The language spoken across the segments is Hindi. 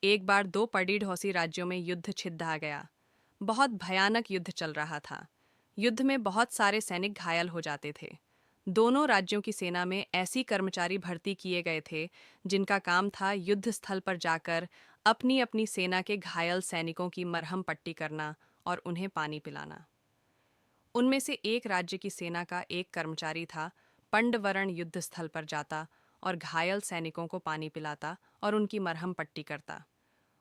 एक बार दो पड़ीढौसी राज्यों में युद्ध छिड़ गया। बहुत भयानक युद्ध चल रहा था। युद्ध में बहुत सारे सैनिक घायल हो जाते थे। दोनों राज्यों की सेना में ऐसी कर्मचारी भर्ती किए गए थे जिनका काम था युद्ध स्थल पर जाकर अपनी अपनी सेना के घायल सैनिकों की मरहम पट्टी करना और उन्हें पानी पिलाना। उनमें से एक राज्य की सेना का एक कर्मचारी था। पंडवरण युद्ध स्थल पर जाता और घायल सैनिकों को पानी पिलाता और उनकी मरहम पट्टी करता।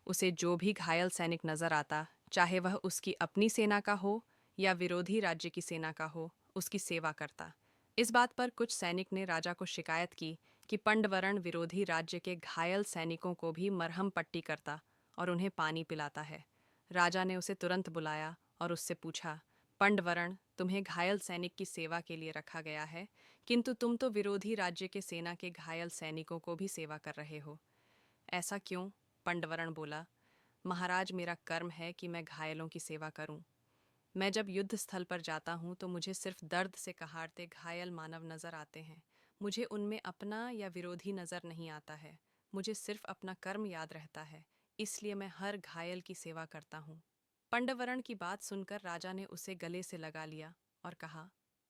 उसे जो भी घायल सैनिक नजर आता, चाहे वह उसकी अपनी सेना का हो या विरोधी राज्य की सेना का हो, उसकी सेवा करता। इस बात पर कुछ सैनिक ने राजा को शिकायत की कि पंडवरण विरोधी राज्य के घायल सैनिकों को भी मरहम पट्टी करता और उन्हें पानी पिलाता है। राजा ने उसे तुरंत बुलाया और उससे पूछा, पंडवरण, तुम्हें घायल सैनिक की सेवा के लिए रखा गया है, किंतु तुम तो विरोधी राज्य के सेना के घायल सैनिकों को भी सेवा कर रहे हो। ऐसा क्यों? पंडवरण बोला, महाराज, मेरा कर्म है कि मैं घायलों की सेवा करूं। मैं जब युद्ध स्थल पर जाता हूं तो मुझे सिर्फ दर्द से कहारते घायल मानव नजर आते हैं। मुझे उनमें अपना या विरोधी नजर नहीं आता है। मुझे सिर्फ अपना कर्म याद रहता है, इसलिए मैं हर घायल की सेवा करता हूँ। पंडवरण की बात सुनकर राजा ने उसे गले से लगा लिया और कहा,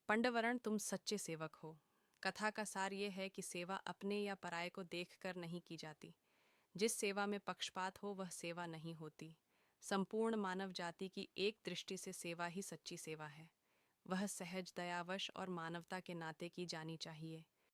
पंडवरण, तुम सच्चे सेवक हो। कथा का सार ये है कि सेवा अपने या पराये को देखकर नहीं की जाती। जिस सेवा में पक्षपात हो वह सेवा नहीं होती। संपूर्ण मानव जाति की एक दृष्टि से सेवा ही सच्ची सेवा है। वह सहज, दयावश और मानवता के नाते की जानी चाहिए।